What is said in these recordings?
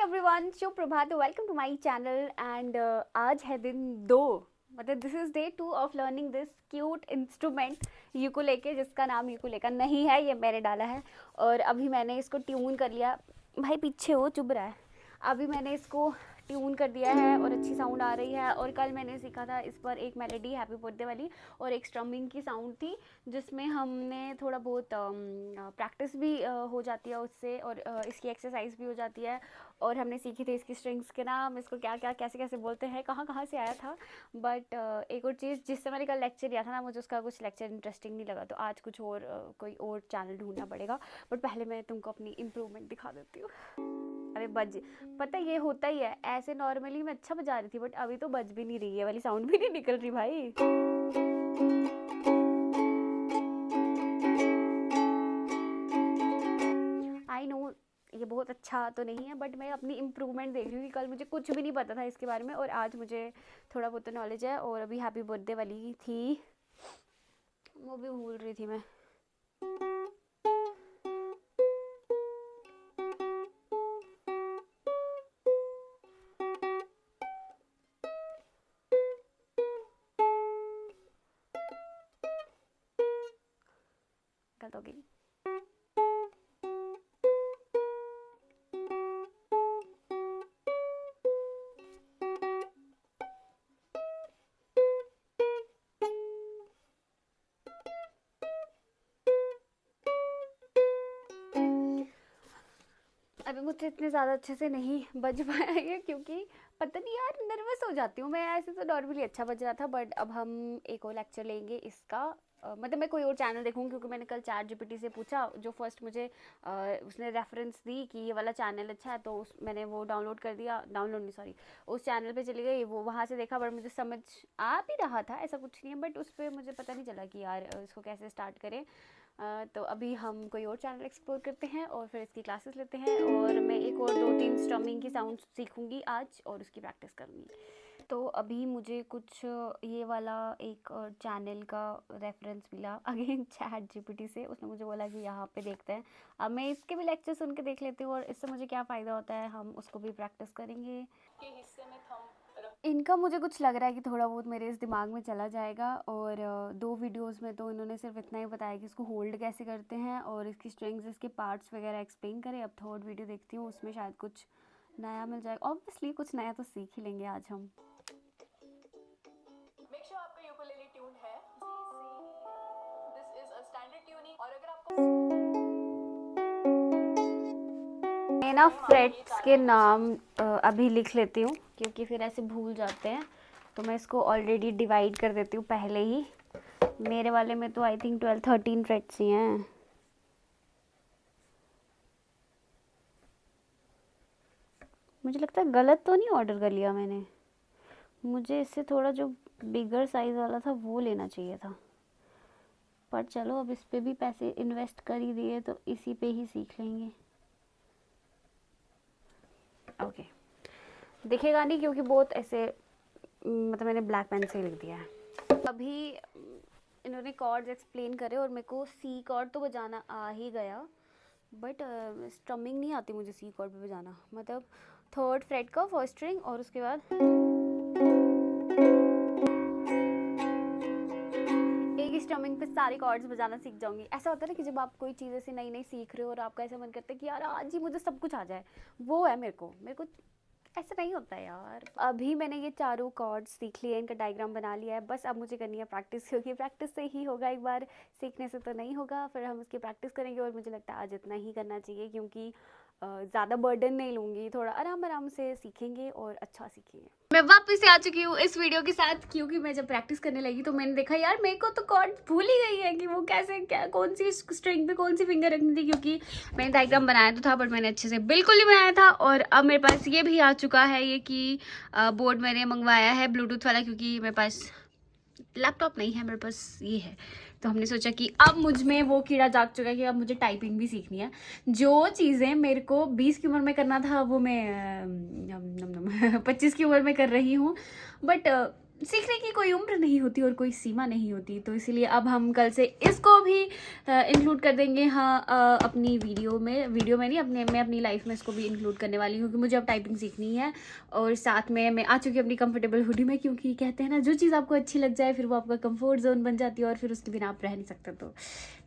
Everyone, शुभ प्रभात, welcome to my channel and आज है दिन 2, मतलब this is day 2 of learning this cute instrument ukulele, जिसका नाम यूकुलेका नहीं है, ये मैंने डाला है। और अभी मैंने इसको ट्यून कर लिया। भाई पीछे हो, चुभ रहा है। अभी मैंने इसको ट्यून कर दिया है और अच्छी साउंड आ रही है। और कल मैंने सीखा था इस पर एक मेलोडी हैप्पी बर्थडे वाली और एक स्ट्रमिंग की साउंड थी, जिसमें हमने थोड़ा बहुत प्रैक्टिस भी हो जाती है उससे, और इसकी एक्सरसाइज भी हो जाती है। और हमने सीखी थी इसकी स्ट्रिंग्स के नाम, इसको क्या क्या कैसे कैसे बोलते हैं, कहाँ कहाँ से आया था। बट एक और चीज़, जिससे मैंने कल लेक्चर लिया था ना, मुझे उसका कुछ लेक्चर इंटरेस्टिंग नहीं लगा, तो आज कुछ और कोई और चैनल ढूंढना पड़ेगा। बट पहले मैं तुमको अपनी इम्प्रूवमेंट दिखा देती हूँ। अरे बज, पता ये होता ही है ऐसे। नॉर्मली मैं अच्छा बजा रही थी, बट अभी तो बज भी नहीं रही है, वाली साउंड भी नहीं निकल रही भाई। आई नो ये बहुत अच्छा तो नहीं है, बट मैं अपनी इम्प्रूवमेंट देख रही हूँ कि कल मुझे कुछ भी नहीं पता था इसके बारे में, और आज मुझे थोड़ा बहुत तो नॉलेज है। और अभी हैप्पी बर्थडे वाली थी, वो भी भूल रही थी मैं। गलत हो गई। अभी मुझसे इतने ज़्यादा अच्छे से नहीं बज पाया है, क्योंकि पता नहीं यार, नर्वस हो जाती हूँ मैं। ऐसे तो नॉर्मली अच्छा बज रहा था, बट अब हम एक और लेक्चर लेंगे इसका। मतलब मैं कोई और चैनल देखूँगी, क्योंकि मैंने कल चैट जीपीटी से पूछा, जो फर्स्ट मुझे उसने रेफरेंस दी कि ये वाला चैनल अच्छा है, तो मैंने वो डाउनलोड कर दिया। डाउनलोड नहीं, सॉरी, उस चैनल पे चली गई, वो वहाँ से देखा, बट मुझे समझ आ भी रहा था, ऐसा कुछ नहीं है, बट उस पर मुझे पता नहीं चला कि यार इसको कैसे स्टार्ट करें। तो अभी हम कोई और चैनल एक्सप्लोर करते हैं और फिर इसकी क्लासेस लेते हैं। और मैं एक और 2-3 स्ट्रमिंग की साउंड सीखूंगी आज और उसकी प्रैक्टिस करूंगी। तो अभी मुझे कुछ ये वाला एक चैनल का रेफरेंस मिला अगेन चैट जीपीटी से। उसने मुझे बोला कि यहाँ पे देखते हैं। अब मैं इसके भी लेक्चर सुन के देख लेती हूँ, और इससे मुझे क्या फ़ायदा होता है, हम उसको भी प्रैक्टिस करेंगे। के हिस्से में इनका मुझे कुछ लग रहा है कि थोड़ा बहुत मेरे इस दिमाग में चला जाएगा। और 2 वीडियोस में तो इन्होंने सिर्फ इतना ही बताया कि इसको होल्ड कैसे करते हैं और इसकी स्ट्रिंग्स, इसके पार्ट्स वगैरह एक्सप्लेन करें। अब थर्ड वीडियो देखती हूँ, उसमें शायद कुछ नया मिल जाएगा। ऑब्वियसली कुछ नया तो सीख ही लेंगे आज हम। मेक श्योर आपका यूकुलेले ट्यून है। This is a standard tuning. और अगर आपको मैं ना फ्रेट्स के नाम अभी लिख लेती हूँ, क्योंकि फिर ऐसे भूल जाते हैं। तो मैं इसको ऑलरेडी डिवाइड कर देती हूँ पहले ही। मेरे वाले में तो आई थिंक 12-13 फ्रेट्स ही हैं। मुझे लगता है गलत तो नहीं ऑर्डर कर लिया मैंने। मुझे इससे थोड़ा जो बिगर साइज़ वाला था वो लेना चाहिए था, पर चलो अब इस पे भी पैसे इन्वेस्ट कर ही दिए, तो इसी पे ही सीख लेंगे। ओके, दिखेगा नहीं क्योंकि बहुत ऐसे, मतलब मैंने ब्लैक पेन से लिख दिया है। अभी इन्होंने कॉर्ड्स एक्सप्लेन करे और मेरे को सी कॉर्ड तो बजाना आ ही गया, बट स्ट्रमिंग नहीं आती मुझे सी कॉर्ड पे बजाना। मतलब 3rd फ्रेट का फर्स्ट स्ट्रिंग और उसके बाद एक ही स्ट्रमिंग पे सारे कॉर्ड्स बजाना सीख जाऊंगी। ऐसा होता है ना कि जब आप कोई चीज़ ऐसे नई नई सीख रहे हो और आपका ऐसा मन करता है कि यार आज ही मुझे सब कुछ आ जाए, वो है मेरे को ऐसा नहीं होता यार। अभी मैंने ये चारों कॉर्ड्स सीख लिए, इनका डायग्राम बना लिया है, बस अब मुझे करनी है प्रैक्टिस, क्योंकि प्रैक्टिस से ही होगा। एक बार सीखने से तो नहीं होगा, फिर हम इसकी प्रैक्टिस करेंगे। और मुझे लगता है आज इतना ही करना चाहिए, क्योंकि ज़्यादा बर्डन नहीं लूँगी, थोड़ा आराम आराम से सीखेंगे और अच्छा सीखेंगे। मैं वापस से आ चुकी हूँ इस वीडियो के साथ, क्योंकि मैं जब प्रैक्टिस करने लगी तो मैंने देखा यार मेरे को तो कॉर्ड भूल ही गई है कि वो कैसे, क्या, कौन सी स्ट्रिंग पे कौन सी फिंगर रखनी थी। क्योंकि मैंने डायग्राम बनाया तो था, बट मैंने अच्छे से बिल्कुल नहीं बनाया था। और अब मेरे पास ये भी आ चुका है, ये कि बोर्ड मैंने मंगवाया है ब्लूटूथ वाला, क्योंकि मेरे पास लैपटॉप नहीं है, मेरे पास ये है। तो हमने सोचा कि अब मुझ में वो कीड़ा जाग चुका है कि अब मुझे टाइपिंग भी सीखनी है। जो चीज़ें मेरे को 20 की उम्र में करना था, वो मैं 25 की उम्र में कर रही हूँ। बट सीखने की कोई उम्र नहीं होती और कोई सीमा नहीं होती, तो इसीलिए अब हम कल से इसको भी इंक्लूड कर देंगे। हाँ, अपनी वीडियो में नहीं, मैं अपनी लाइफ में इसको भी इंक्लूड करने वाली हूँ, क्योंकि मुझे अब टाइपिंग सीखनी है। और साथ में मैं आ चुकी हूँ अपनी कंफर्टेबल हुडी में, क्योंकि कहते हैं ना, जो चीज़ आपको अच्छी लग जाए फिर वो आपका कंफर्ट जोन बन जाती है और फिर उसके बिना आप रह नहीं सकते। तो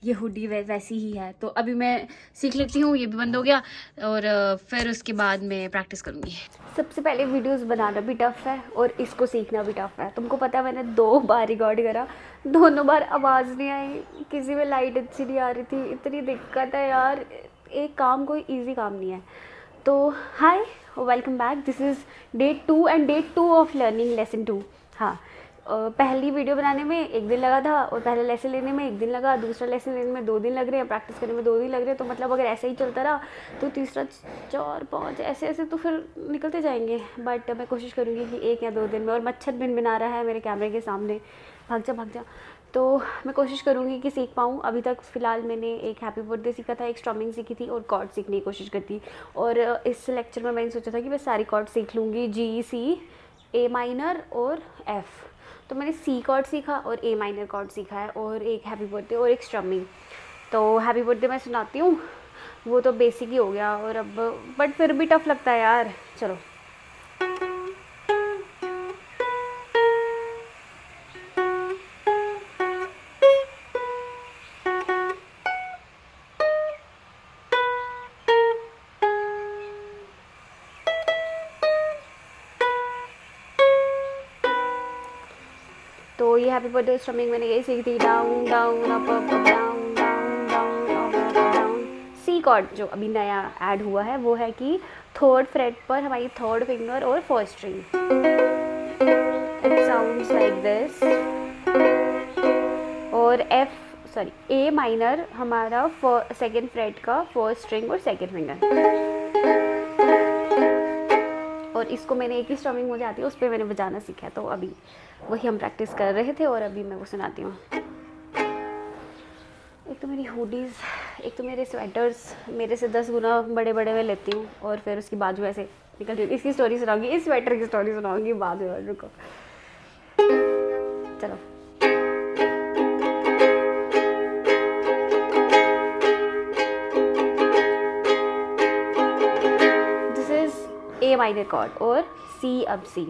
ये हुडी वैसी ही है। तो अभी मैं सीख लेती हूँ, ये भी बंद हो गया, और फिर उसके बाद मैं प्रैक्टिस करूँगी। सबसे पहले वीडियोस बनाना भी टफ़ है और इसको सीखना भी टफ़ है। तुमको पता है, मैंने 2 बार रिकॉर्ड करा, दोनों बार आवाज़ नहीं आई, किसी में लाइट अच्छी नहीं आ रही थी, इतनी दिक्कत है यार। एक काम कोई इजी काम नहीं है। तो hi, welcome back, this is day 2 and day 2 of learning lesson 2। हाँ, पहली वीडियो बनाने में 1 दिन लगा था, और पहले लेसन लेने में 1 दिन लगा, दूसरा लेसन लेने में 2 दिन लग रहे हैं, प्रैक्टिस करने में 2 दिन लग रहे हैं। तो मतलब अगर ऐसे ही चलता रहा तो तीसरा 4 5 ऐसे ऐसे तो फिर निकलते जाएंगे। बट मैं कोशिश करूँगी कि 1 या 2 दिन में। और मच्छर भिनभिना रहा है मेरे कैमरे के सामने, भाग जा। तो मैं कोशिश करूँगी कि सीख पाऊँ। अभी तक फ़िलहाल मैंने एक हैप्पी बर्थडे सीखा था, एक स्ट्रमिंग सीखी थी और कॉर्ड सीखने की कोशिश करती। और इस लेक्चर में मैंने सोचा था कि मैं सारी कॉर्ड सीख लूँगी, जी, सी, ए माइनर और एफ़। तो मैंने सी कॉर्ड सीखा और ए माइनर कॉर्ड सीखा है, और एक हैप्पी बर्थडे और एक स्ट्रमिंग। तो हैप्पी बर्थडे मैं सुनाती हूँ, वो तो बेसिक ही हो गया। और अब बट फिर भी टफ़ लगता है यार। चलो, तो ये हैप्पी बर्थडे स्ट्रमिंग मैंने यही सीखी थी, down down up up down down down up up down. C chord जो अभी नया ऐड हुआ है वो है कि 3rd फ्रेट पर हमारी 3rd फिंगर और 1st string, it sounds like this. और ए माइनर हमारा 2nd फ्रेट का 1st स्ट्रिंग और 2nd फिंगर। और इसको मैंने एक ही स्ट्रमिंग मुझे आती है, उस पर मैंने बजाना सीखा है। तो अभी वही हम प्रैक्टिस कर रहे थे और अभी मैं वो सुनाती हूँ। एक तो मेरी हुडीज़, एक तो मेरे स्वेटर्स मेरे से 10 गुना बड़े बड़े मैं लेती हूँ, और फिर उसकी बाजू ऐसे निकल रही। इसकी स्टोरी सुनाऊंगी, इस स्वेटर की स्टोरी सुनाऊंगी बाद में, रुको। चलो, this is a minor cord और सी, अब सी।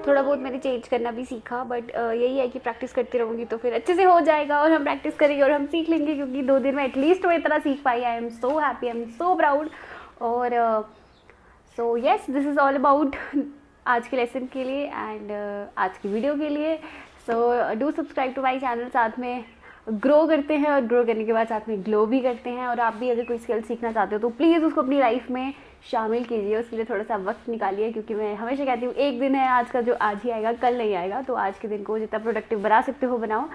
थोड़ा बहुत मैंने चेंज करना भी सीखा, बट यही है कि प्रैक्टिस करती रहूँगी तो फिर अच्छे से हो जाएगा, और हम प्रैक्टिस करेंगे और हम सीख लेंगे। क्योंकि 2 दिन में एटलीस्ट मैं इतना सीख पाई। I am so happy, I am so proud. और so yes, this is all about आज के लेसन के लिए एंड आज की वीडियो के लिए। So do subscribe to my channel. साथ में ग्रो करते हैं, और ग्रो करने के बाद साथ में ग्लो भी करते हैं। और आप भी अगर कोई स्किल सीखना चाहते हो तो प्लीज़ उसको अपनी लाइफ में शामिल कीजिए, उसके लिए थोड़ा सा वक्त निकालिए। क्योंकि मैं हमेशा कहती हूँ, एक दिन है आज का जो आज ही आएगा, कल नहीं आएगा। तो आज के दिन को जितना प्रोडक्टिव बना सकते हो बनाओ।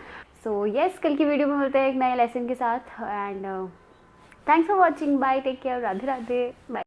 सो येस, कल की वीडियो में मिलते हैं एक नए लेसन के साथ। And thanks for watching, bye, take care, Radhe Radhe, bye.